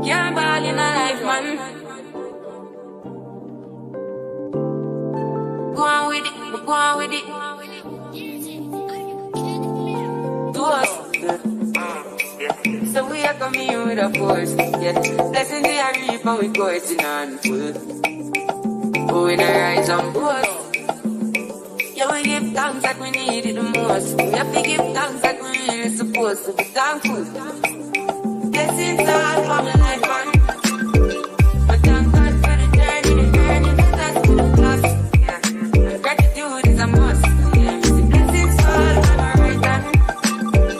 can't ball in a life, man. Go on with it, go on with it. Do us. So we are coming here with a force, yeah. Blessings we are reap and we coursing on full. Oh, we not rise and boast. Yeah, we give thanks like we need it the most. We have to give thanks like we really supposed to be thankful. Blessings all for my life, man. But thank God for the journey, that's for the plus. Yeah, gratitude is a must. Yeah, blessings all for my right hand.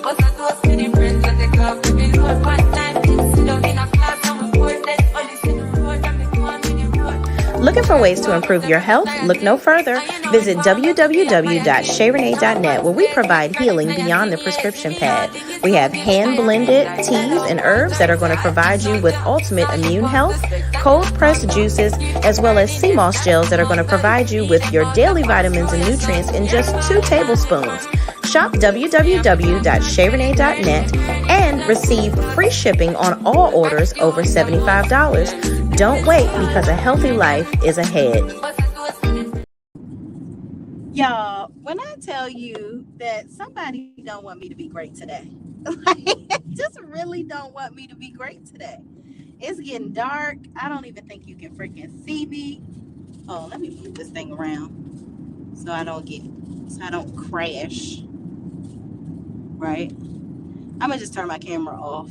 What's a toast to the friends that they club to be Lord one time. Sit down in a class and we pour that all this in the road and we go on with the road. Looking for ways to improve your health? Look no further. Visit www.ShayRenee.net, where we provide healing beyond the prescription pad. We have hand-blended teas and herbs that are going to provide you with ultimate immune health, cold-pressed juices, as well as sea moss gels that are going to provide you with your daily vitamins and nutrients in just 2 tablespoons. Shop www.ShayRenee.net and receive free shipping on all orders over $75. Don't wait, because a healthy life is ahead. Y'all, when I tell you that somebody don't want me to be great today, like, just really don't want me to be great today. It's getting dark. I don't even think you can freaking see me. Oh, let me move this thing around so I don't crash. Right? I'm gonna just turn my camera off.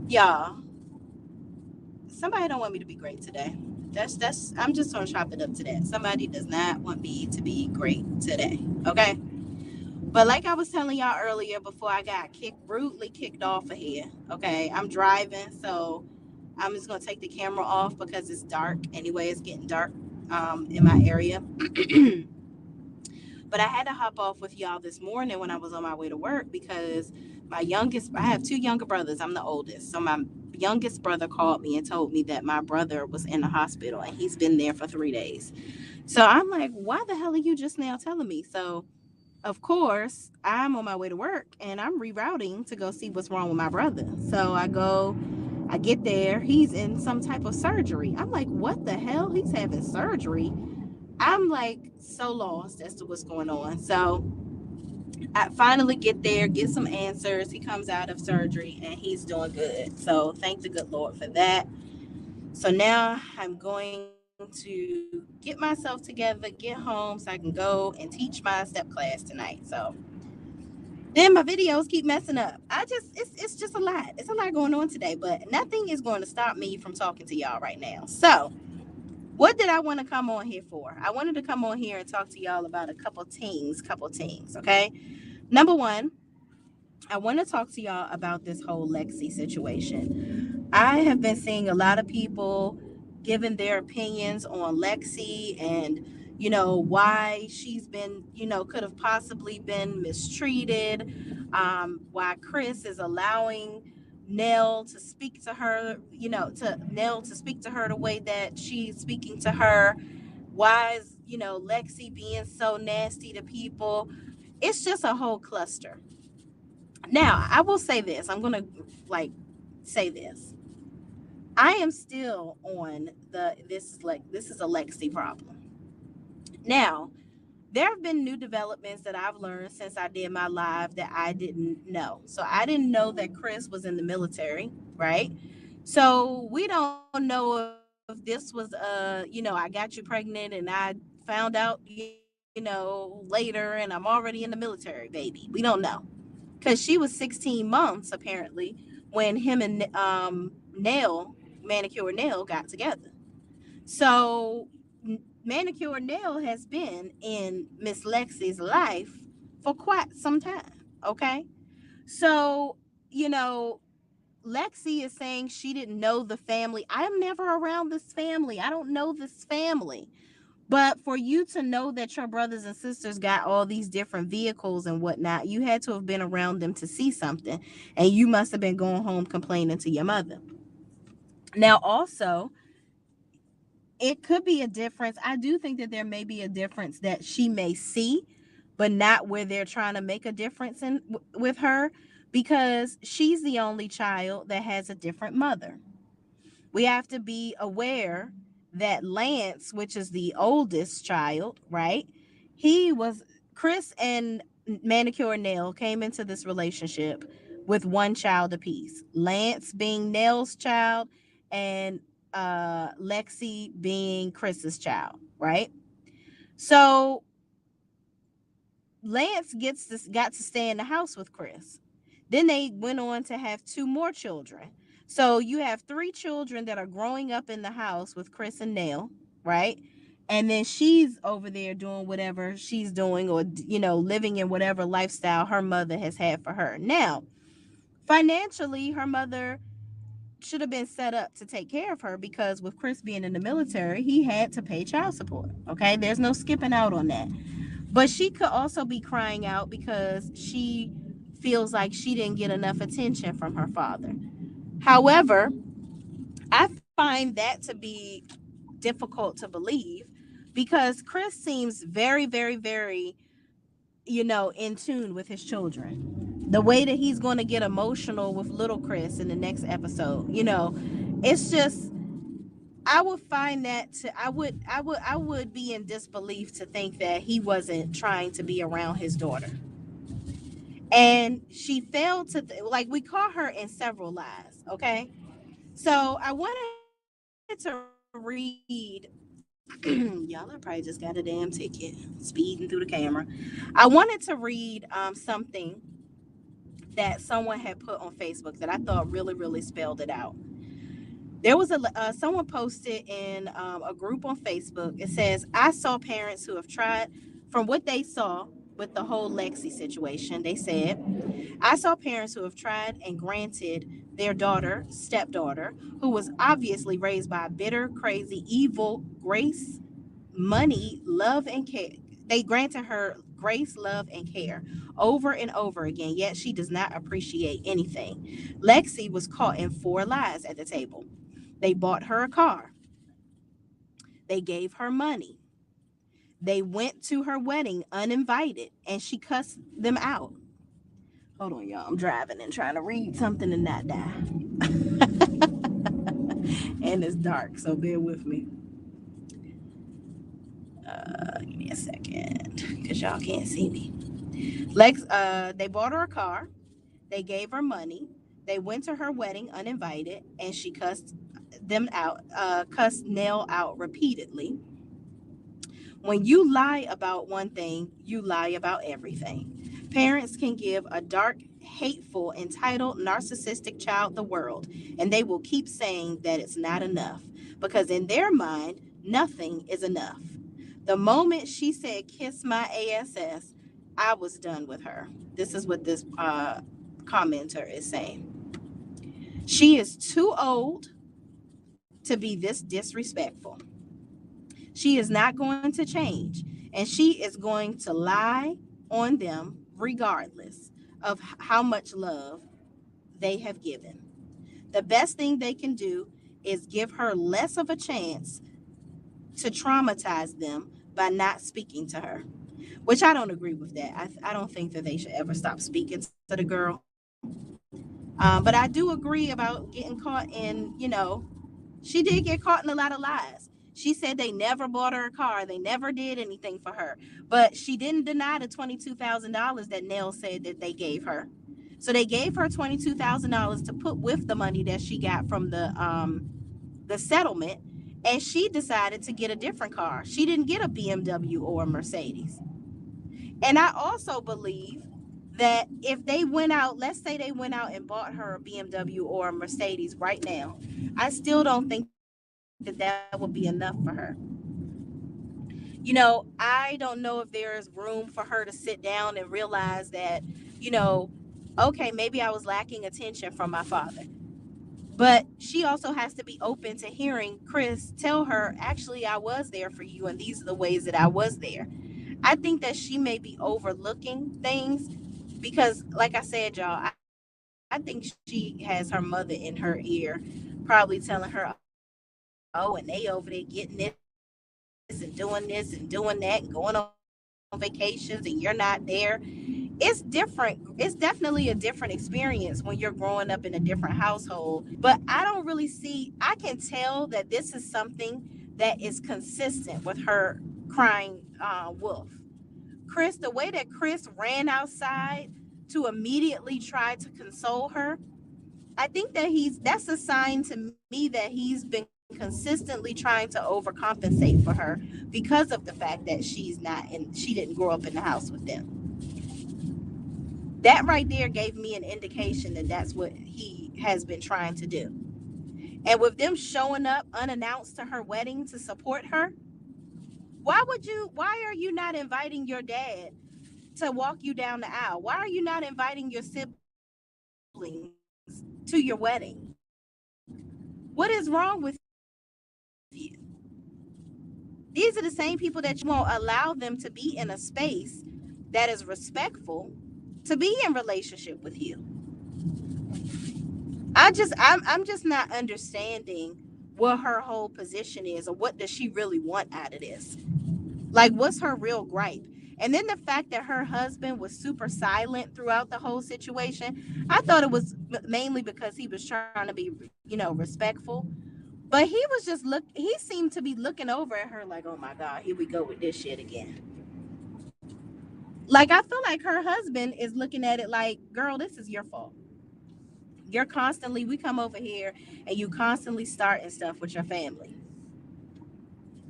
Y'all, somebody don't want me to be great today. I'm just gonna chop it up to that. Somebody does not want me to be great today. Okay. But like I was telling y'all earlier, before I got rudely kicked off of here. Okay, I'm driving, so I'm just gonna take the camera off because it's dark. Anyway, it's getting dark in my area. But I had to hop off with y'all this morning when I was on my way to work because I have 2 younger brothers. I'm the oldest. So my youngest brother called me and told me that my brother was in the hospital and he's been there for 3 days. So I'm like, why the hell are you just now telling me? So, of course, I'm on my way to work and I'm rerouting to go see what's wrong with my brother. So I get there. He's in some type of surgery. I'm like, what the hell? He's having surgery? I'm like so lost as to what's going on. So I finally get there, get some answers. He comes out of surgery and he's doing good. So thank the good Lord for that. So now I'm going to get myself together, get home so I can go and teach my step class tonight. So then my videos keep messing up. It's just a lot. It's a lot going on today, but nothing is going to stop me from talking to y'all right now. So what did I want to come on here for? I wanted to come on here and talk to y'all about a couple things, okay? Number one, I want to talk to y'all about this whole Lexi situation. I have been seeing a lot of people giving their opinions on Lexi and, why she's been, could have possibly been mistreated, why Chris is allowing Nell to speak to her, to speak to her the way that she's speaking to her. Why is, Lexi being so nasty to people? It's just a whole cluster. Now, I will say this. I'm going to say this. I am still on this is a Lexi problem. Now, there have been new developments that I've learned since I did my live that I didn't know. So I didn't know that Chris was in the military, right? So we don't know if this was I got you pregnant and I found out later and I'm already in the military, baby. We don't know. Because she was 16 months apparently when him and Manicure Nail got together. So Manicure Nail has been in Miss Lexi's life for quite some time. Okay. So, Lexi is saying she didn't know the family. I am never around this family. I don't know this family. But for you to know that your brothers and sisters got all these different vehicles and whatnot, you had to have been around them to see something. And you must have been going home complaining to your mother. Now, also, it could be a difference. I do think that there may be a difference that she may see, but not where they're trying to make a difference with her. because she's the only child that has a different mother. We have to be aware that Lance, which is the oldest child, right? He was Chris and Manicure and Nail came into this relationship with one child apiece. Lance being Nail's child and Lexi being Chris's child, right? So Lance got to stay in the house with Chris. Then they went on to have two more children. So you have three children that are growing up in the house with Chris and Nell, right? And then she's over there doing whatever she's doing, or living in whatever lifestyle her mother has had for her. Now, financially, her mother should have been set up to take care of her, because with Chris being in the military, he had to pay child support. Okay, there's no skipping out on that. But she could also be crying out because she feels like she didn't get enough attention from her father. However, I find that to be difficult to believe, because Chris seems very, very, very, in tune with his children. The way that he's going to get emotional with little Chris in the next episode, it's just, I would find that I would be in disbelief to think that he wasn't trying to be around his daughter. And she failed to like, we caught her in several lies, okay? So I wanted to read y'all, I probably just got a damn ticket speeding through the camera. I wanted to read something that someone had put on Facebook that I thought really, really spelled it out. There was someone posted in a group on Facebook. It says, I saw parents who have tried, from what they saw with the whole Lexi situation, they said, I saw parents who have tried and granted their daughter, stepdaughter, who was obviously raised by a bitter, crazy, evil, grace, money, love, and care. They granted her grace, love, and care over and over again, yet she does not appreciate anything. Lexi was caught in 4 lies at the table. They bought her a car. They gave her money. They went to her wedding uninvited, and she cussed them out. Hold on, y'all. I'm driving and trying to read something and not die. And it's dark, so bear with me. Give me a second, because y'all can't see me. They bought her a car. They gave her money. They went to her wedding uninvited, and she cussed Nell out repeatedly. When you lie about one thing, you lie about everything. Parents can give a dark, hateful, entitled, narcissistic child the world, and they will keep saying that it's not enough, because in their mind, nothing is enough. The moment she said, kiss my ass, I was done with her. This is what this commenter is saying. She is too old to be this disrespectful. She is not going to change, and she is going to lie on them regardless of how much love they have given. The best thing they can do is give her less of a chance to traumatize them by not speaking to her, which I don't agree with that. I don't think that they should ever stop speaking to the girl. But I do agree about getting caught in, she did get caught in a lot of lies. She said they never bought her a car. They never did anything for her. But she didn't deny the $22,000 that Nell said that they gave her. So they gave her $22,000 to put with the money that she got from the settlement. And she decided to get a different car. She didn't get a BMW or a Mercedes. And I also believe that if they went out, let's say they went out and bought her a BMW or a Mercedes right now, I still don't think that would be enough for her. I don't know if there's room for her to sit down and realize that, okay, maybe I was lacking attention from my father. But she also has to be open to hearing Chris tell her, actually, I was there for you, and these are the ways that I was there. I think that she may be overlooking things because, like I said, y'all, I think she has her mother in her ear, probably telling her, oh, and they over there getting this and doing that and going on vacations, and you're not there. it's different. It's definitely a different experience when you're growing up in a different household. But I don't really see, I can tell that this is something that is consistent with her crying wolf. Chris, the way that Chris ran outside to immediately try to console her, I think that that's a sign to me that he's been consistently trying to overcompensate for her because of the fact that she didn't grow up in the house with them. That right there gave me an indication that that's what he has been trying to do. And with them showing up unannounced to her wedding to support her, why are you not inviting your dad to walk you down the aisle? Why are you not inviting your siblings to your wedding? What is wrong with you? These are the same people that you won't allow them to be in a space that is respectful to be in relationship with you. I'm just not understanding what her whole position is, or what does she really want out of this. Like, what's her real gripe? And then the fact that her husband was super silent throughout the whole situation, I thought it was mainly because he was trying to be, respectful. But he seemed to be looking over at her like, oh my God, here we go with this shit again. Like, I feel like her husband is looking at it like, girl, this is your fault. We come over here and you constantly starting stuff with your family.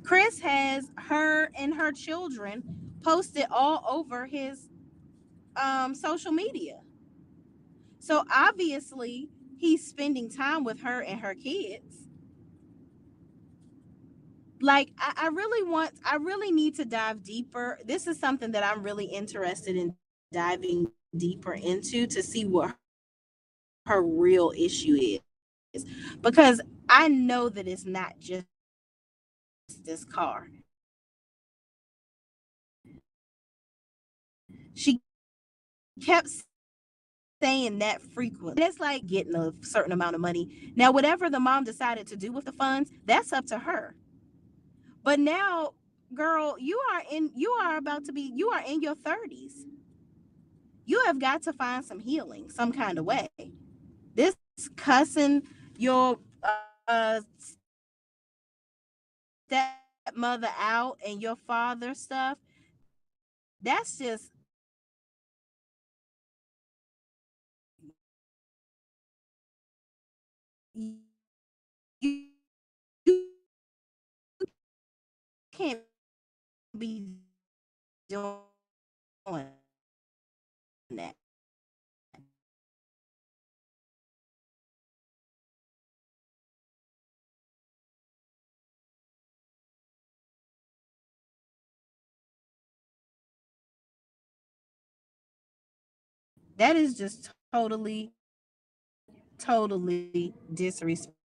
Chris has her and her children posted all over his social media. So obviously he's spending time with her and her kids. Like, I really need to dive deeper. This is something that I'm really interested in diving deeper into to see what her real issue is. Because I know that it's not just this car. She kept saying that frequently. It's like getting a certain amount of money. Now, whatever the mom decided to do with the funds, that's up to her. But now, girl, you are in your 30s. You have got to find some healing some kind of way. This cussing your stepmother out and your father stuff, that's just, you, you can't be doing that. That is just totally, totally disrespectful.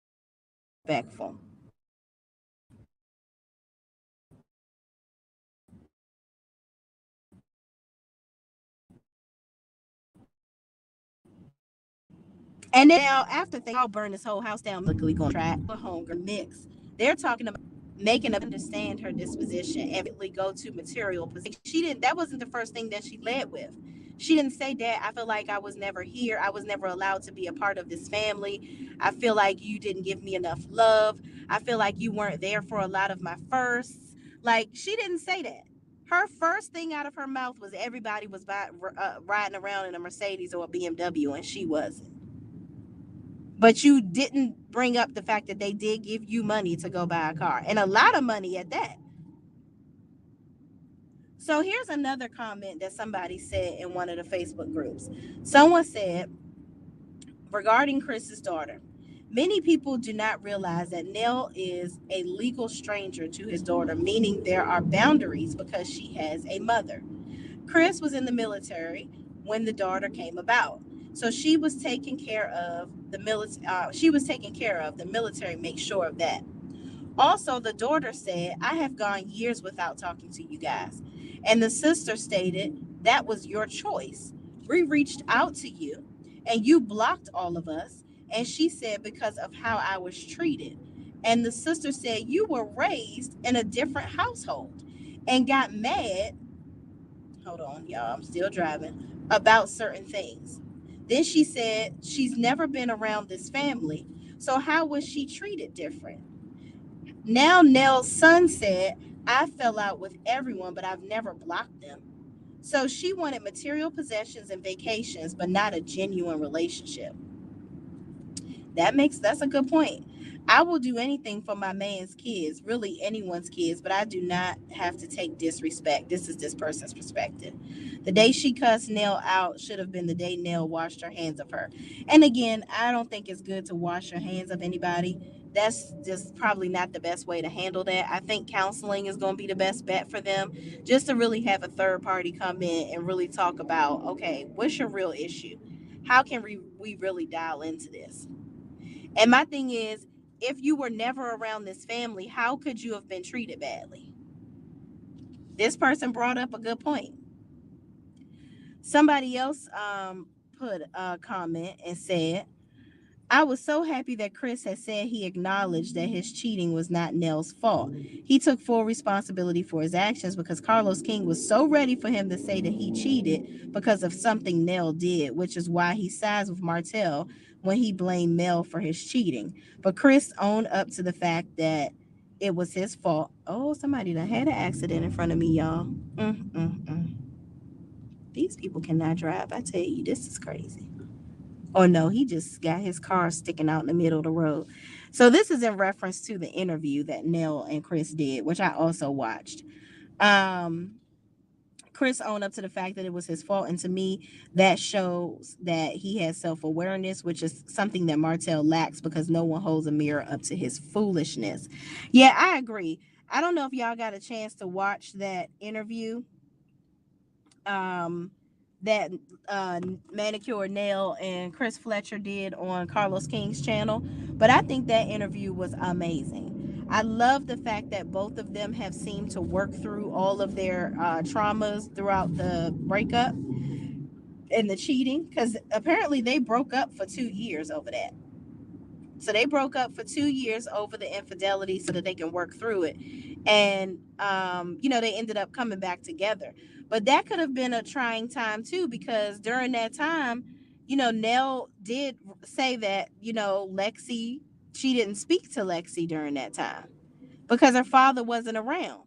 And then now, after I'll burn this whole house down, luckily going to try a hunger mix. They're talking about making her understand her disposition and really go to material position. That wasn't the first thing that she led with. She didn't say, Dad, I feel like I was never here. I was never allowed to be a part of this family. I feel like you didn't give me enough love. I feel like you weren't there for a lot of my firsts. Like, she didn't say that. Her first thing out of her mouth was everybody was riding around in a Mercedes or a BMW, and she wasn't. But you didn't bring up the fact that they did give you money to go buy a car, and a lot of money at that. So here's another comment that somebody said in one of the Facebook groups. Someone said, regarding Chris's daughter, many people do not realize that Nell is a legal stranger to his daughter, meaning there are boundaries because she has a mother. Chris was in the military when the daughter came about. So she was taken care of. The military makes sure of that. Also, the daughter said, I have gone years without talking to you guys. And the sister stated, that was your choice. We reached out to you and you blocked all of us. And she said, because of how I was treated. And the sister said, you were raised in a different household and got mad. Hold on, y'all, I'm still driving. about certain things. Then she said she's never been around this family. So how was she treated different? Now Nell's son said, I fell out with everyone, but I've never blocked them. So she wanted material possessions and vacations, but not a genuine relationship. That's a good point. I will do anything for my man's kids, really anyone's kids, but I do not have to take disrespect. This is this person's perspective. The day she cussed Nell out should have been the day Nell washed her hands of her. And again, I don't think it's good to wash your hands of anybody. That's just probably not the best way to handle that. I think counseling is going to be the best bet for them, just to really have a third party come in and really talk about, okay, what's your real issue? How can we really dial into this? And my thing is, if you were never around this family, how could you have been treated badly? This person brought up a good point. Somebody else put a comment and said, I was so happy that Chris had said he acknowledged that his cheating was not Nell's fault. He took full responsibility for his actions because Carlos King was so ready for him to say that he cheated because of something Nell did, which is why he sides with Martell when he blamed Mel for his cheating. But Chris owned up to the fact that it was his fault. Oh, somebody done had an accident in front of me, y'all. These people cannot drive. I tell you, this is crazy. Oh no, he just got his car sticking out in the middle of the road. So this is in reference to the interview that Nell and Chris did, which I also watched. Um, Chris owned up to the fact that it was his fault, and to me, that shows that he has self-awareness, which is something that Martell lacks because no one holds a mirror up to his foolishness. Yeah, I agree. I don't know if y'all got a chance to watch that interview. Um, that Manicure Nail and Chris Fletcher did on Carlos King's channel, but I think that interview was amazing. I love the fact that both of them have seemed to work through all of their traumas throughout the breakup and the cheating, because apparently they broke up for 2 years over that. So they broke up for 2 years over the infidelity so that they can work through it. And, they ended up coming back together. But that could have been a trying time too, because during that time, Nell did say that, Lexi, she didn't speak to Lexi during that time because her father wasn't around.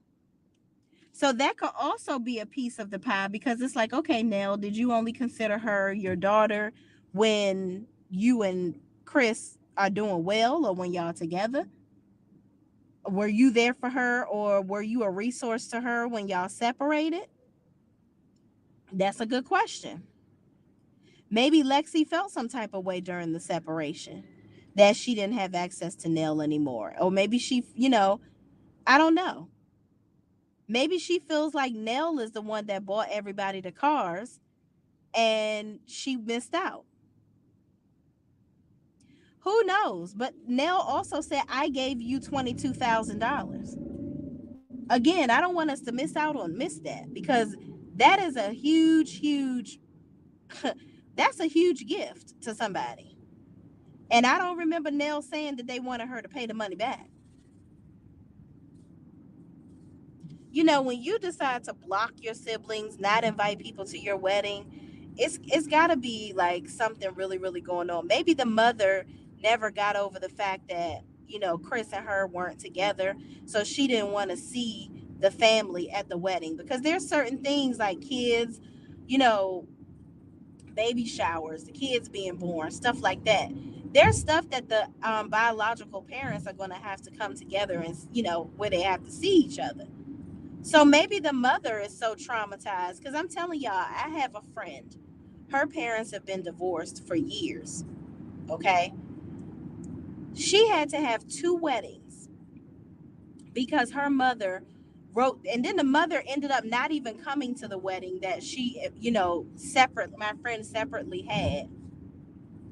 So that could also be a piece of the pie, because it's like, okay, Nell, did you only consider her your daughter when you and Chris are doing well, or when y'all together? Were you there for her, or were you a resource to her when y'all separated? That's a good question. Maybe Lexi felt some type of way during the separation, that she didn't have access to Nell anymore. Or maybe she, I don't know. Maybe she feels like Nell is the one that bought everybody the cars and she missed out. Who knows? But Nell also said, I gave you $22,000. Again, I don't want us to miss that, because that is a huge that's a huge gift to somebody. And I don't remember Nell saying that they wanted her to pay the money back. When you decide to block your siblings, not invite people to your wedding, it's got to be like something really really going on. Maybe the mother never got over the fact that Chris and her weren't together, so she didn't want to see the family at the wedding, because there's certain things like kids, you know baby showers, the kids being born, stuff like that. There's stuff that the biological parents are going to have to come together and where they have to see each other. So maybe the mother is so traumatized, because I'm telling y'all, I have a friend. Her parents have been divorced for years. Okay. She had to have two weddings because her mother wrote, and then the mother ended up not even coming to the wedding that she, my friend separately had.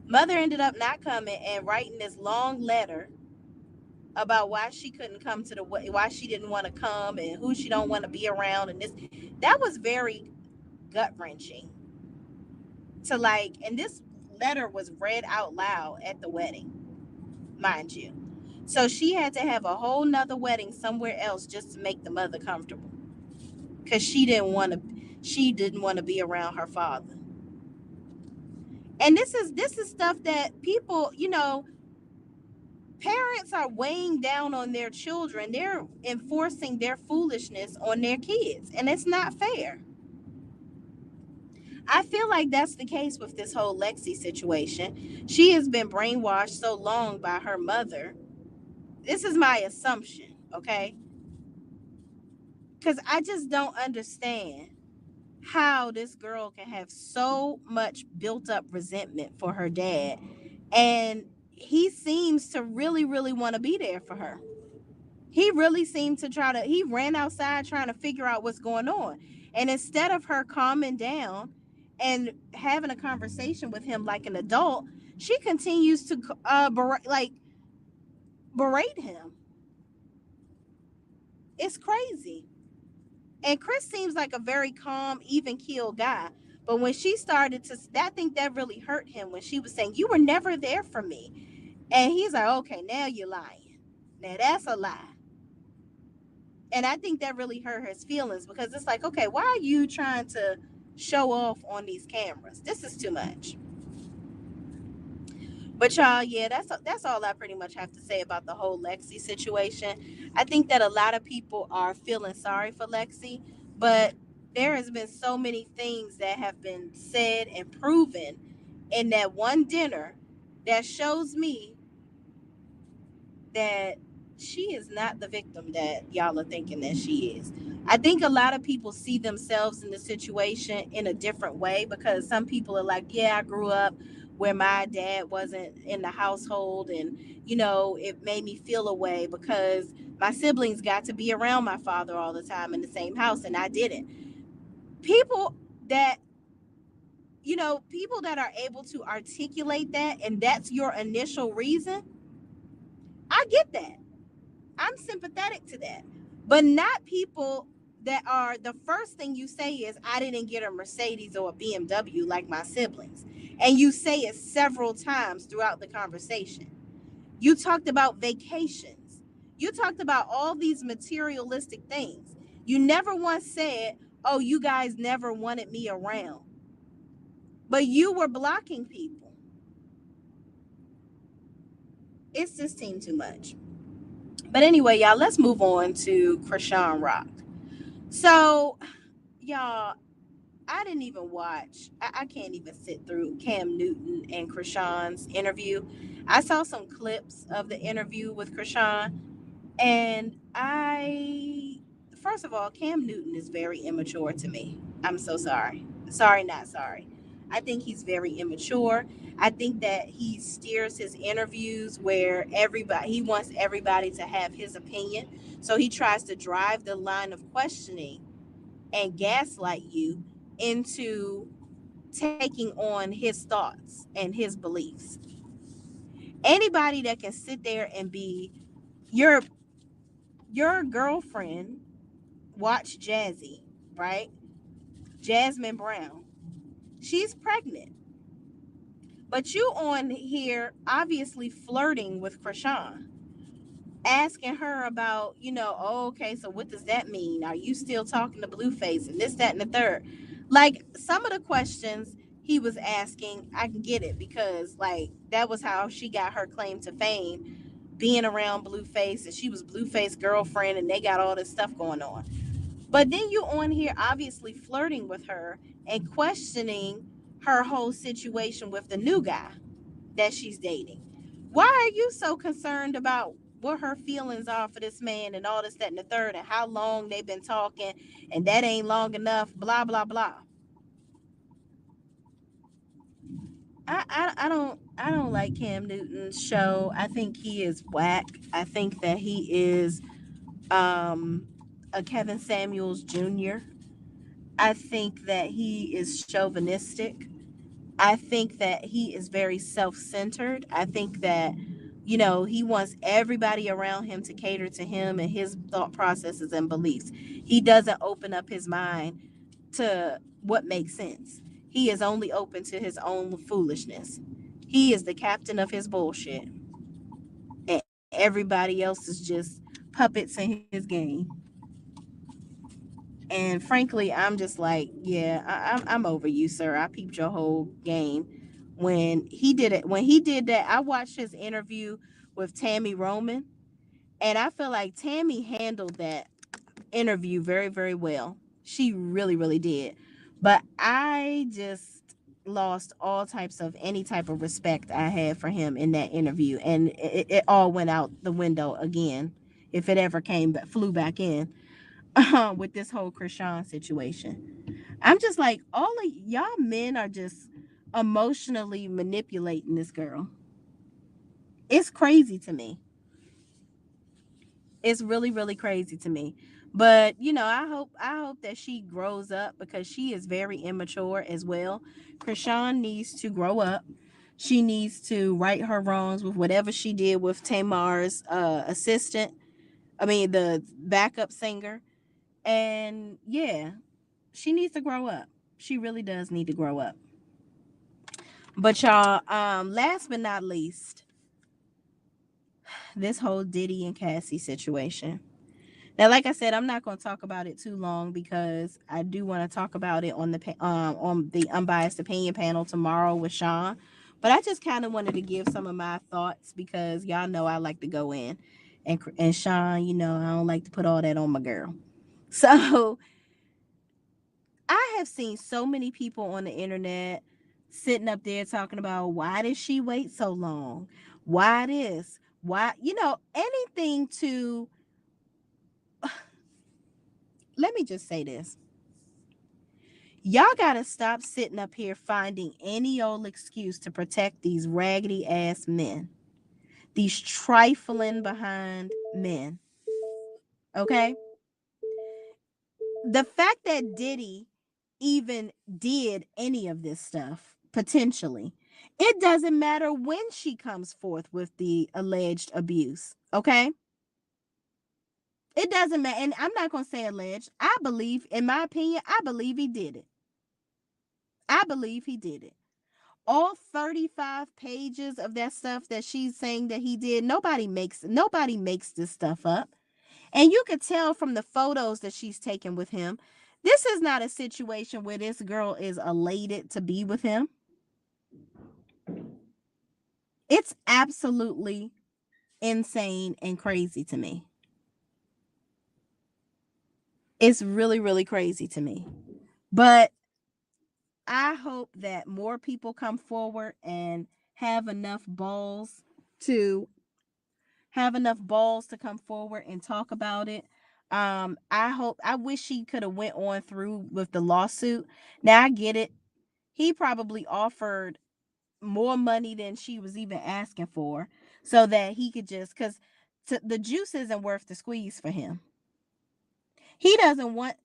Mother ended up not coming and writing this long letter about why she couldn't come to why she didn't want to come and who she don't want to be around, and this that was very gut wrenching to and this letter was read out loud at the wedding, mind you. So she had to have a whole nother wedding somewhere else just to make the mother comfortable, because she didn't want to be around her father. And this is stuff that people, parents are weighing down on their children. They're enforcing their foolishness on their kids, and it's not fair. I feel like that's the case with this whole Lexi situation. She has been brainwashed so long by her mother. This is my assumption, okay? Because I just don't understand how this girl can have so much built up resentment for her dad. And he seems to really, really want to be there for her. He really seemed to he ran outside trying to figure out what's going on. And instead of her calming down and having a conversation with him like an adult, she continues to berate him. It's crazy. And Chris seems like a very calm, even keel guy. But when she started to, I think that really hurt him when she was saying, "You were never there for me." And he's like, "Okay, now you're lying. Now that's a lie." And I think that really hurt his feelings because it's like, okay, why are you trying to show off on these cameras? This is too much. But y'all, yeah, that's all I pretty much have to say about the whole Lexi situation. I think that a lot of people are feeling sorry for Lexi, but there has been so many things that have been said and proven in that one dinner that shows me that she is not the victim that y'all are thinking that she is. I think a lot of people see themselves in the situation in a different way because some people are like, yeah, I grew up where my dad wasn't in the household, and it made me feel a way because my siblings got to be around my father all the time in the same house and I didn't. People that people that are able to articulate that, and that's your initial reason, I get that. I'm sympathetic to that. But not people that are, the first thing you say is, I didn't get a Mercedes or a BMW like my siblings. And you say it several times throughout the conversation. You talked about vacations. You talked about all these materialistic things. You never once said, oh, you guys never wanted me around. But you were blocking people. It's just seemed too much. But anyway, y'all, let's move on to Krishan Rock. So, y'all, I didn't even watch. I can't even sit through Cam Newton and Krishan's interview. I saw some clips of the interview with Krishan, and first of all, Cam Newton is very immature to me. I'm so sorry. Sorry, not sorry. I think he's very immature. I think that he steers his interviews where he wants everybody to have his opinion. So he tries to drive the line of questioning and gaslight you into taking on his thoughts and his beliefs. Anybody that can sit there and be your girlfriend, watch Jazzy, right? Jasmine Brown. She's pregnant. But you on here obviously flirting with Krishan, asking her about, oh, okay, so what does that mean? Are you still talking to Blueface and this, that, and the third? Like, some of the questions he was asking, I can get it because, like, that was how she got her claim to fame, being around Blueface, and she was Blueface's girlfriend, and they got all this stuff going on. But then you on here obviously flirting with her and questioning her whole situation with the new guy that she's dating. Why are you so concerned about what her feelings are for this man and all this, that, and the third, and how long they've been talking, and that ain't long enough, blah, blah, blah. I don't like Cam Newton's show. I think he is whack. I think that he is a Kevin Samuels Jr. I think that he is chauvinistic. I think that he is very self-centered. I think that, he wants everybody around him to cater to him and his thought processes and beliefs. He doesn't open up his mind to what makes sense. He is only open to his own foolishness. He is the captain of his bullshit. And everybody else is just puppets in his game. And frankly, I'm just like, yeah, I'm over you, sir. I peeped your whole game. when he did it. When he did that, I watched his interview with Tammy Roman, and I feel like Tammy handled that interview very, very well. She really, really did. But I just lost all types of any type of respect I had for him in that interview, and it all went out the window again, if it ever flew back in, with this whole Krishan situation. I'm just like, all of y'all men are just emotionally manipulating this girl. It's crazy to me. It's really, really crazy to me. But I hope that she grows up, because she is very immature as well. Krishan needs to grow up. She needs to right her wrongs with whatever she did with Tamar's assistant. I mean, the backup singer. And yeah, she needs to grow up. She really does need to grow up. But y'all, last but not least, this whole Diddy and Cassie situation. Now, like I said, I'm not going to talk about it too long, because I do want to talk about it on the unbiased opinion panel tomorrow with Sean. But I just kind of wanted to give some of my thoughts, because y'all know I like to go in, and Sean, I don't like to put all that on my girl. So I have seen so many people on the internet sitting up there talking about, why did she wait so long? Why this? Why, anything to, let me just say this. Y'all gotta stop sitting up here finding any old excuse to protect these raggedy ass men, these trifling behind men. Okay? The fact that Diddy even did any of this stuff, potentially, it doesn't matter when she comes forth with the alleged abuse. Okay? It doesn't matter. And I'm not gonna say alleged. I believe, in my opinion, I believe he did it. I believe he did it. All 35 pages of that stuff that she's saying that he did, nobody makes this stuff up. And you could tell from the photos that she's taken with him, this is not a situation where this girl is elated to be with him. It's absolutely insane and crazy to me. It's really, really crazy to me. But I hope that more people come forward and have enough balls to come forward and talk about it. I wish he could have went on through with the lawsuit. Now I get it. He probably offered more money than she was even asking for, so that he could just, because the juice isn't worth the squeeze for him. He doesn't want,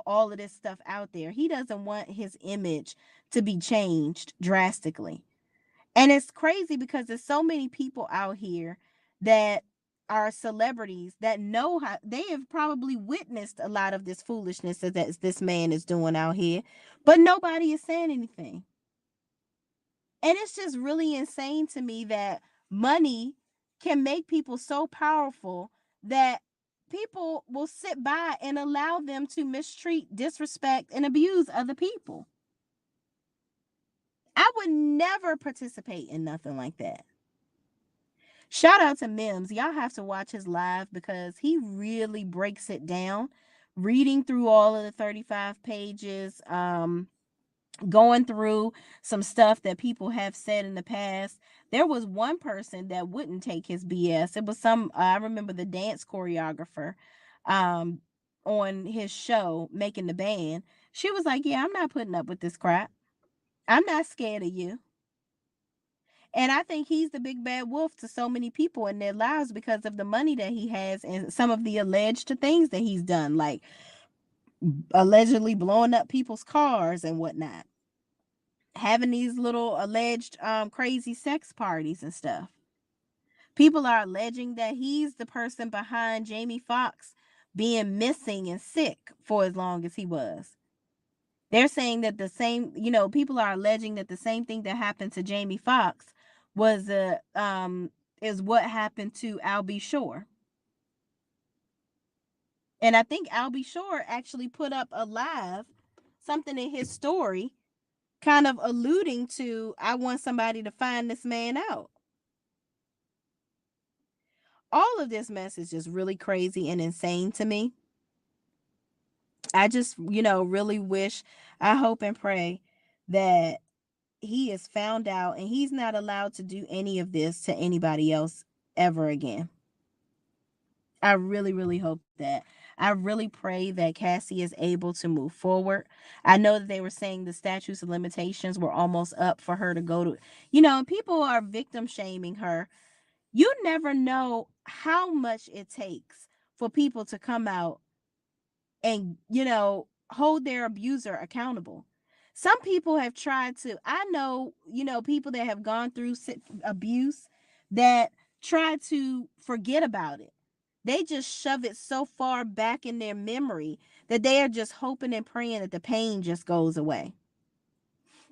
all of this stuff out there. He doesn't want his image to be changed drastically. And it's crazy, because there's so many people out here that are celebrities that know how, they have probably witnessed a lot of this foolishness that this man is doing out here, but nobody is saying anything. And it's just really insane to me that money can make people so powerful that people will sit by and allow them to mistreat, disrespect, and abuse other people. I would never participate in nothing like that. Shout out to Mims. Y'all have to watch his live, because he really breaks it down, reading through all of the 35 pages, going through some stuff that people have said in the past. There was one person that wouldn't take his BS. It was I remember the dance choreographer um, on his show, Making the Band. She was like, yeah, I'm not putting up with this crap. I'm not scared of you. And I think he's the big bad wolf to so many people in their lives, because of the money that he has and some of the alleged things that he's done, like allegedly blowing up people's cars and whatnot, having these little alleged crazy sex parties and stuff. People are alleging that he's the person behind Jamie Foxx being missing and sick for as long as he was. They're saying that people are alleging that the same thing that happened to Jamie Foxx was is what happened to Albie Shore. And I think Albie Shore actually put up a live something in his story kind of alluding to, I want somebody to find this man out. All of this mess is just really crazy and insane to me. I just, really wish, I hope and pray that he is found out and he's not allowed to do any of this to anybody else ever again. I really, really hope that. I really pray that Cassie is able to move forward. I know that they were saying the statutes of limitations were almost up for her to go to, and people are victim shaming her. You never know how much it takes for people to come out and, hold their abuser accountable. Some people have tried to, I know, people that have gone through abuse that try to forget about it. They just shove it so far back in their memory that they are just hoping and praying that the pain just goes away.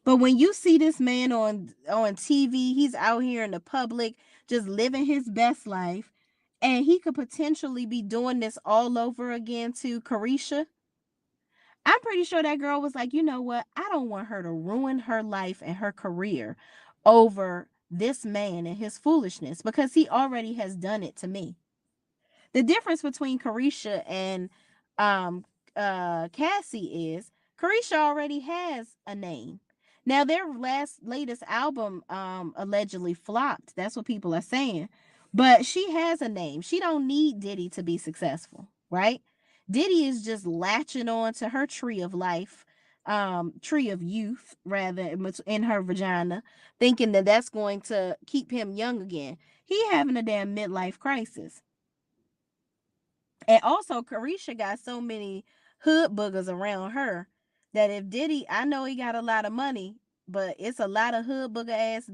But when you see this man on TV, he's out here in the public just living his best life, and he could potentially be doing this all over again to Carisha. I'm pretty sure that girl was like, you know what? I don't want her to ruin her life and her career over this man and his foolishness, because he already has done it to me. The difference between Carisha and um Cassie is Carisha already has a name. Now their latest album allegedly flopped. That's what people are saying. But she has a name. She don't need Diddy to be successful, right? Diddy is just latching on to her tree of life, tree of youth rather, in her vagina, thinking that that's going to keep him young again. He having a damn midlife crisis. And also, Carisha got so many hood boogers around her that if Diddy, I know he got a lot of money, but it's a lot of hood booger ass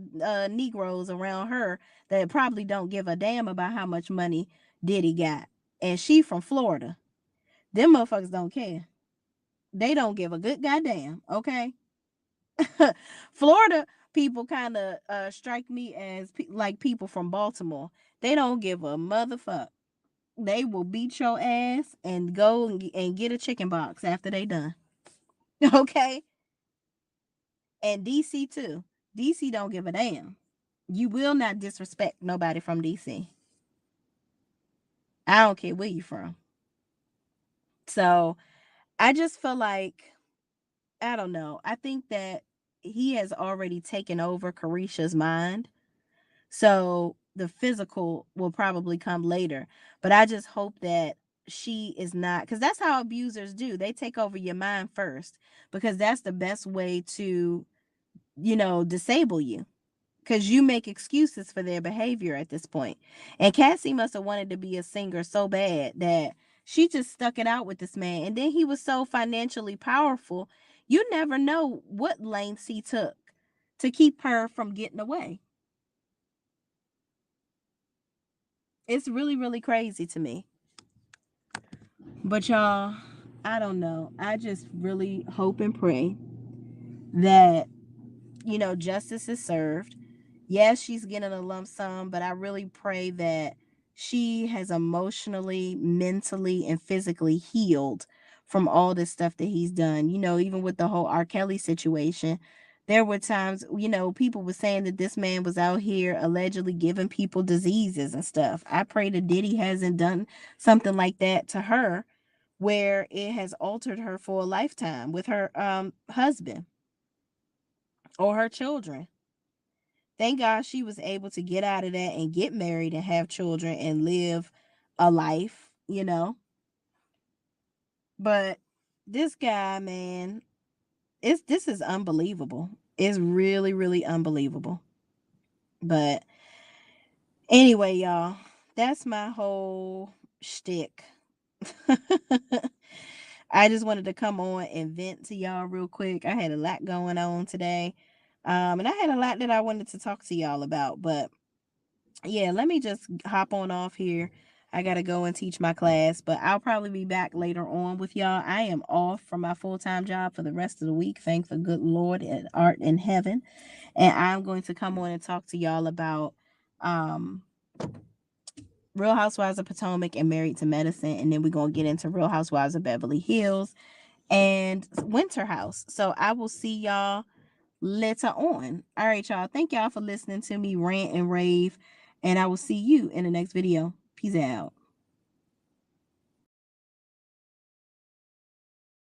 Negroes around her that probably don't give a damn about how much money Diddy got. And she from Florida. Them motherfuckers don't care. They don't give a good goddamn, okay? Florida people kind of strike me as like people from Baltimore. They don't give a motherfucker. They will beat your ass and go and get a chicken box after they done. Okay? And DC too. DC don't give a damn. You will not disrespect nobody from DC. I don't care where you from. So I just feel like, I don't know. I think that he has already taken over Carisha's mind. So the physical will probably come later. But I just hope that she is not, because that's how abusers do. They take over your mind first, because that's the best way to, disable you. Because you make excuses for their behavior at this point. And Cassie must have wanted to be a singer so bad that she just stuck it out with this man. And then he was so financially powerful. You never know what lengths he took to keep her from getting away. It's really, really crazy to me. But y'all, I don't know. I just really hope and pray that, justice is served. Yes, she's getting a lump sum, but I really pray that she has emotionally, mentally, and physically healed from all this stuff that he's done. Even with the whole R. Kelly situation, there were times, people were saying that this man was out here allegedly giving people diseases and stuff. I pray that Diddy hasn't done something like that to her, where it has altered her for a lifetime with her husband or her children. Thank God she was able to get out of that and get married and have children and live a life. But this guy, man, this is unbelievable. It's really, really unbelievable. But anyway, y'all, that's my whole shtick. I just wanted to come on and vent to y'all real quick. I had a lot going on today. And I had a lot that I wanted to talk to y'all about. But yeah, let me just hop on off here. I got to go and teach my class, but I'll probably be back later on with y'all. I am off from my full-time job for the rest of the week. Thank the good Lord and art in heaven. And I'm going to come on and talk to y'all about um Real Housewives of Potomac and Married to Medicine. And then we're going to get into Real Housewives of Beverly Hills and Winter House. So I will see y'all later on. All right, y'all. Thank y'all for listening to me rant and rave, and I will see you in the next video. Peace out.